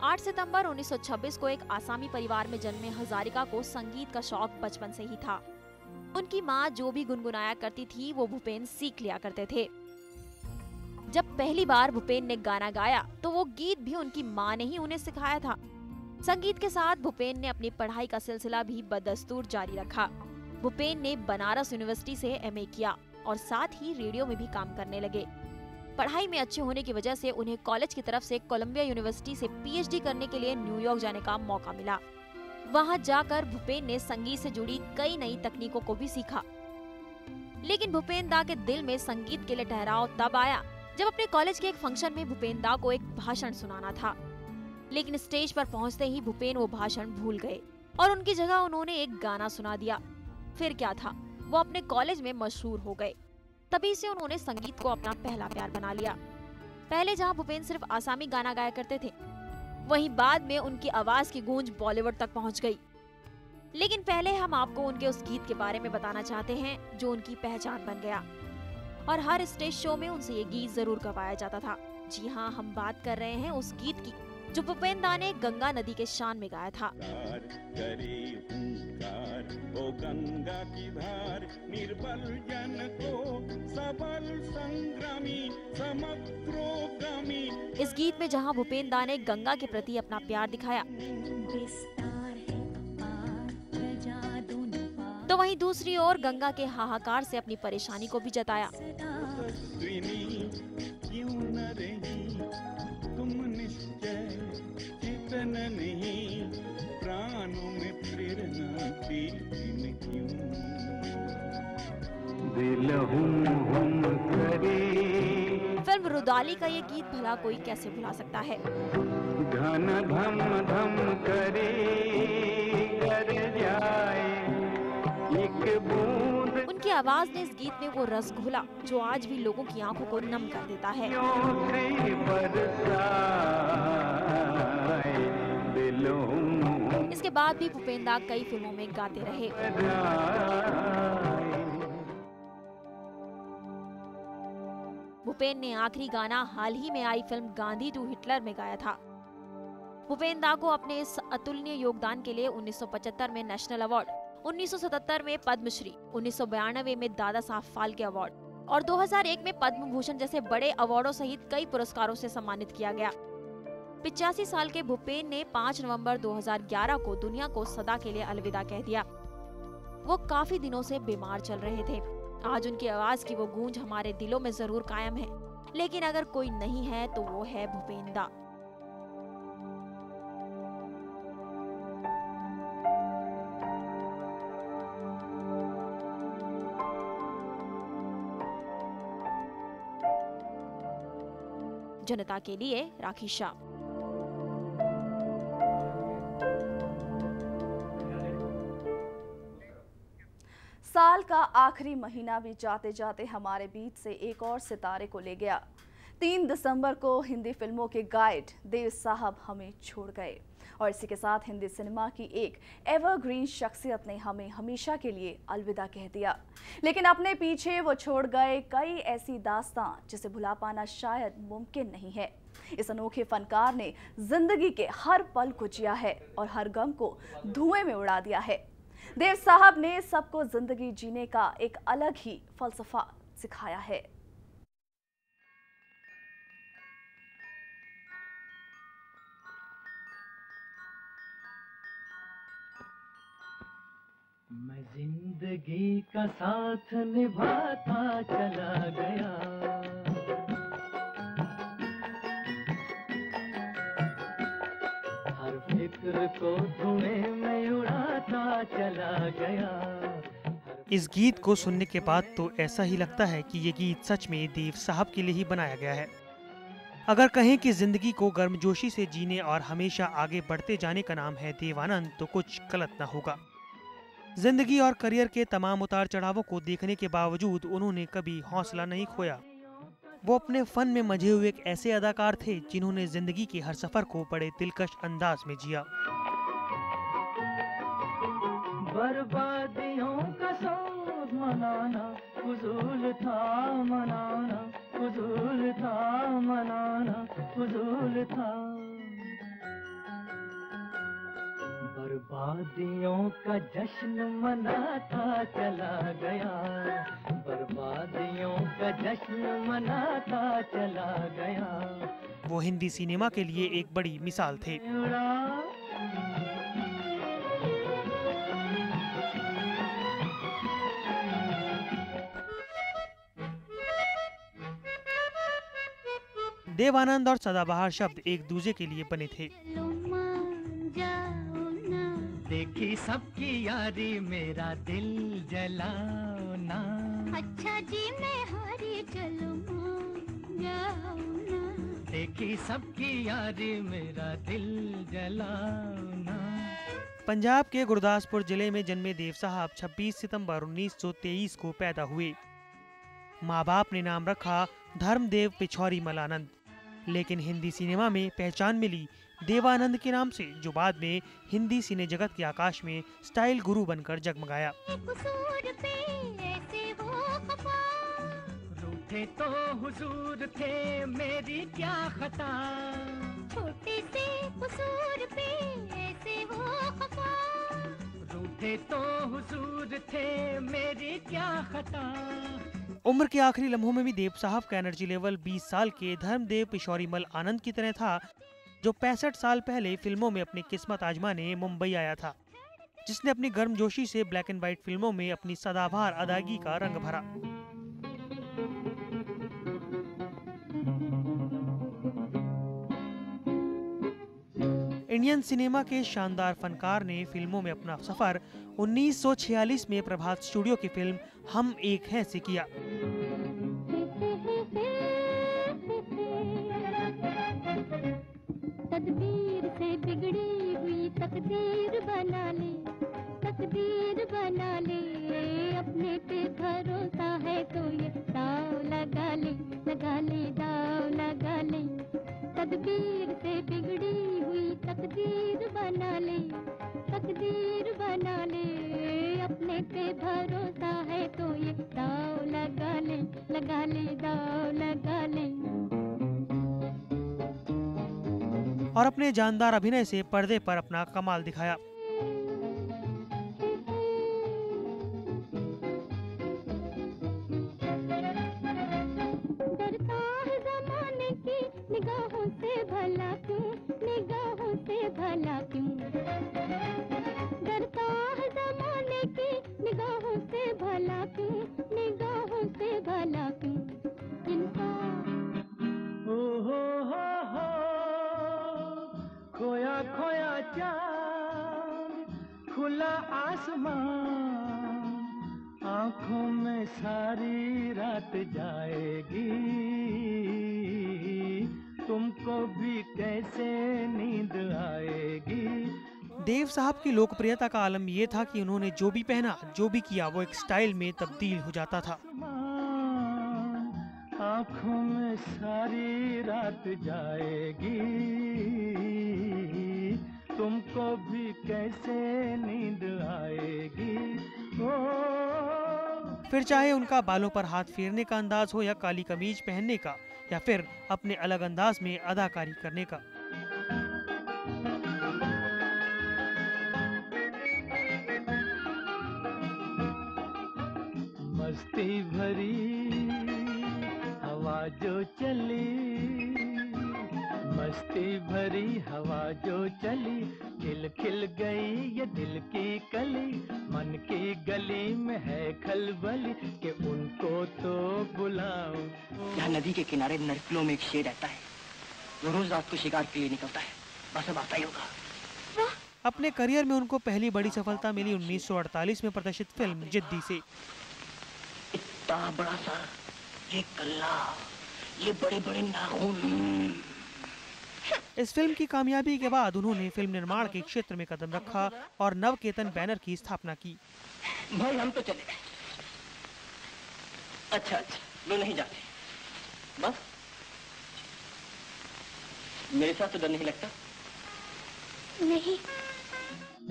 8 सितंबर 1926 को एक आसामी परिवार में जन्मे हजारिका को संगीत का शौक बचपन से ही था। उनकी माँ जो भी गुनगुनाया करती थी वो भूपेन सीख लिया करते थे। जब पहली बार भूपेन ने गाना गाया तो वो गीत भी उनकी माँ ने ही उन्हें सिखाया था। संगीत के साथ भूपेन ने अपनी पढ़ाई का सिलसिला भी बदस्तूर जारी रखा। भूपेन ने बनारस यूनिवर्सिटी से एमए किया और साथ ही रेडियो में भी काम करने लगे। पढ़ाई में अच्छे होने की वजह से उन्हें कॉलेज की तरफ से कोलंबिया यूनिवर्सिटी से पीएचडी करने के लिए न्यूयॉर्क जाने का मौका मिला। वहां जाकर भूपेन ने संगीत से जुड़ी कई नई तकनीकों को भी सीखा। लेकिन भूपेन दा के दिल में संगीत के लिए ठहराव तब आया जब अपने कॉलेज के एक फंक्शन में भूपेन दा को एक भाषण सुनाना था। लेकिन स्टेज पर पहुंचते ही भूपेन वो भाषण भूल गए और उनकी जगह उन्होंने एक गाना सुना दिया। फिर क्या था, वो अपने कॉलेज में मशहूर हो गए। तभी से उन्होंने संगीत को अपना पहला प्यार बना लिया। पहले जहां भूपेन सिर्फ आसामी गाना गाया करते थे, वहीं बाद में उनकी आवाज की गूंज बॉलीवुड तक पहुंच गई। लेकिन पहले हम आपको उनके उस गीत के बारे में बताना चाहते हैं जो उनकी पहचान बन गया और हर स्टेज शो में उनसे ये गीत जरूर गवाया जाता था। जी हाँ, हम बात कर रहे हैं उस गीत की जो भूपेन दा ने गंगा नदी के शान में गाया था। ओ गंगा की धार निर्बल जन को सबल संग्रामी समग्रोगामी। इस गीत में जहां भूपेन दा ने गंगा के प्रति अपना प्यार दिखाया, तो वहीं दूसरी ओर गंगा के हाहाकार से अपनी परेशानी को भी जताया। तुम निश्चय चेतन नहीं, प्राणों में प्रेरणा तीन क्यों, दिल हम करे। फिल्म रुदाली का ये गीत भला कोई कैसे भुला सकता है। धन धम धम करे कर जाए एक बूंद। उनकी आवाज ने इस गीत में वो रस घोला जो आज भी लोगों की आंखों को नम कर देता है। इसके बाद भी भूपेन दा कई फिल्मों में गाते रहे। भूपेन ने आखिरी गाना हाल ही में आई फिल्म गांधी टू हिटलर में गाया था। भूपेन दा को अपने इस अतुलनीय योगदान के लिए 1975 में नेशनल अवार्ड, 1977 में पद्मश्री, 1992 में दादा साहब फाल्के अवार्ड और 2001 में पद्म भूषण जैसे बड़े अवार्डों सहित कई पुरस्कारों से सम्मानित किया गया। 85 साल के भूपेन ने 5 नवंबर 2011 को दुनिया को सदा के लिए अलविदा कह दिया। वो काफी दिनों से बीमार चल रहे थे। आज उनकी आवाज की वो गूंज हमारे दिलों में जरूर कायम है, लेकिन अगर कोई नहीं है तो वो है भूपेन दा। जनता के लिए राखी शाह। साल का आखिरी महीना भी जाते जाते हमारे बीच से एक और सितारे को ले गया। 3 दिसंबर को हिंदी फिल्मों के गाइड देव साहब हमें छोड़ गए और इसी के साथ हिंदी सिनेमा की एक एवरग्रीन शख्सियत ने हमें हमेशा के लिए अलविदा कह दिया। लेकिन अपने पीछे वो छोड़ गए कई ऐसी दास्तां जिसे भुला पाना शायद मुमकिन नहीं है। इस अनोखे फनकार ने जिंदगी के हर पल को जिया है और हर गम को धुएं में उड़ा दिया है। देव साहब ने सबको जिंदगी जीने का एक अलग ही फलसफा सिखाया है। मैं जिंदगी का साथ निभाता चला गया, हर फिक्र को धुएं में उड़ाता चला गया। इस गीत को सुनने के बाद तो ऐसा ही लगता है कि ये गीत सच में देव साहब के लिए ही बनाया गया है। अगर कहें कि जिंदगी को गर्मजोशी से जीने और हमेशा आगे बढ़ते जाने का नाम है देवानंद, तो कुछ गलत ना होगा। जिंदगी और करियर के तमाम उतार चढ़ावों को देखने के बावजूद उन्होंने कभी हौसला नहीं खोया। वो अपने फन में मजे हुए एक ऐसे अदाकार थे जिन्होंने जिंदगी के हर सफर को बड़े दिलकश अंदाज में जिया। बर्बादियों का सोच मनाना फुजूल था, मनाना फुजूल था, मनाना फुजूल था। बर्बादियों का जश्न मनाता चला गया, बर्बादियों का जश्न मनाता चला गया। वो हिंदी सिनेमा के लिए एक बड़ी मिसाल थे। देव आनंद और सदाबहार शब्द एक दूसरे के लिए बने थे। देखी सबकी यारी मेरा दिल जलाओ ना, अच्छा जी मैं हारी चलूं जाओ ना, देखी सबकी यारी मेरा दिल जलाओ ना। पंजाब के गुरदासपुर जिले में जन्मे देव साहब 26 सितंबर 1923 को पैदा हुए। माँ बाप ने नाम रखा धर्मदेव पिछौरी मल आनंद, लेकिन हिंदी सिनेमा में पहचान मिली देवानंद के नाम से, जो बाद में हिंदी सिने जगत के आकाश में स्टाइल गुरु बनकर जगमगाया। रूठे तो हुजूर थे मेरी क्या खता, छोटे से कसूर पे ऐसे हो खफा, रूठे तो हुजूर थे मेरी क्या खता। उम्र के आखिरी लम्हों में भी देव साहब का एनर्जी लेवल 20 साल के धर्मदेव पिछौरी मल आनंद की तरह था, जो 65 साल पहले फिल्मों में अपनी किस्मत आजमाने मुंबई आया था, जिसने अपनी गर्मजोशी से ब्लैक एंड व्हाइट फिल्मों में अपनी सदाबहार अदायगी का रंग भरा। इंडियन सिनेमा के शानदार फनकार ने फिल्मों में अपना सफर 1946 में प्रभात स्टूडियो की फिल्म हम एक हैं से किया। तकदीर से बिगड़ी हुई तकदीर बना ले, तकदीर बना ले, अपने पे भरोसा है तो ये दाव लगा ले, लगा ले दाव लगा ले, तकदीर से बिगड़ी हुई तकदीर बना ले, तकदीर बना ले, अपने पे भरोसा है तो ये दाव लगा ले, लगा ले दाव लगा ले। और अपने जानदार अभिनय से पर्दे पर अपना कमाल दिखाया। डरता है ज़माने की निगाहों से भला क्यों, निगाहों से भला क्यों, डरता है ज़माने की निगाहों से भला क्यों, निगाहों से भला क्यों, खोया खोया चाँद खुला आसमान, आँखों में सारी रात जाएगी, तुमको भी कैसे नींद आएगी। देव साहब की लोकप्रियता का आलम ये था कि उन्होंने जो भी पहना, जो भी किया, वो एक स्टाइल में तब्दील हो जाता था। आँखों में सारी रात जाएगी, तुमको भी कैसे नींद आएगी। फिर चाहे उनका बालों पर हाथ फेरने का अंदाज हो या काली कमीज पहनने का, या फिर अपने अलग अंदाज में अदाकारी करने का। मस्ती भरी हवा जो चली, मस्ती भरी हवा जो चली, खिल खिल गई ये दिल की कली, मन की गली में है खलबली कि उनको तो बुलाओ। यहाँ नदी के किनारे नरकलों में एक शेर रहता है, वो रोज रात को शिकार के लिए निकलता है, बस अब आता ही होगा। अपने करियर में उनको पहली बड़ी सफलता मिली 1948 में प्रदर्शित फिल्म जिद्दी से। इतना बड़ा सा ये कल्ला, ये बड़े बड़े नाखून। इस फिल्म की कामयाबी के बाद उन्होंने फिल्म निर्माण के क्षेत्र में कदम रखा और नवकेतन बैनर की स्थापना की। भाई हम तो चले गए। अच्छा अच्छा, लो नहीं जाते, बस मेरे साथ तो डर नहीं लगता। नहीं।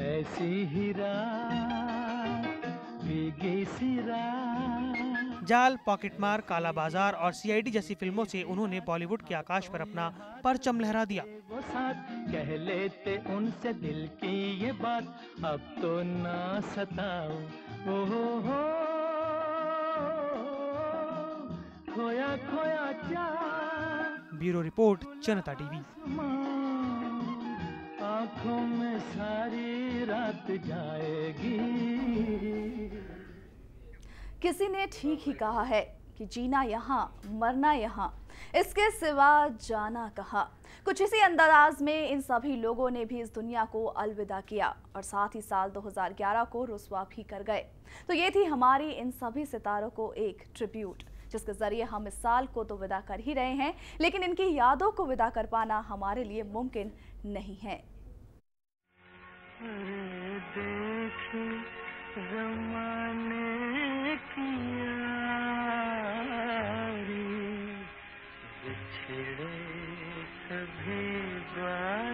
ऐसी ही रात भीगी सी रात। जाल, पॉकेटमार, काला बाजार और सीआईडी जैसी फिल्मों से उन्होंने बॉलीवुड के आकाश पर अपना परचम लहरा दिया। वो साथ कह लेते उनसे दिल की ये बात, अब तो ना सताओ, ओ हो, खोया खोया जा। ब्यूरो रिपोर्ट, जनता टीवी। आँखों में सारी रात जाएगी। किसी ने ठीक ही कहा है कि जीना यहाँ, मरना यहाँ, इसके सिवा जाना कहाँ। कुछ इसी अंदाज में इन सभी लोगों ने भी इस दुनिया को अलविदा किया और साथ ही साल 2011 को रुस्वा भी कर गए। तो ये थी हमारी इन सभी सितारों को एक ट्रिब्यूट, जिसके जरिए हम इस साल को तो विदा कर ही रहे हैं, लेकिन इनकी यादों को विदा कर पाना हमारे लिए मुमकिन नहीं है। ज़माने की यारी बिछड़े सभी बार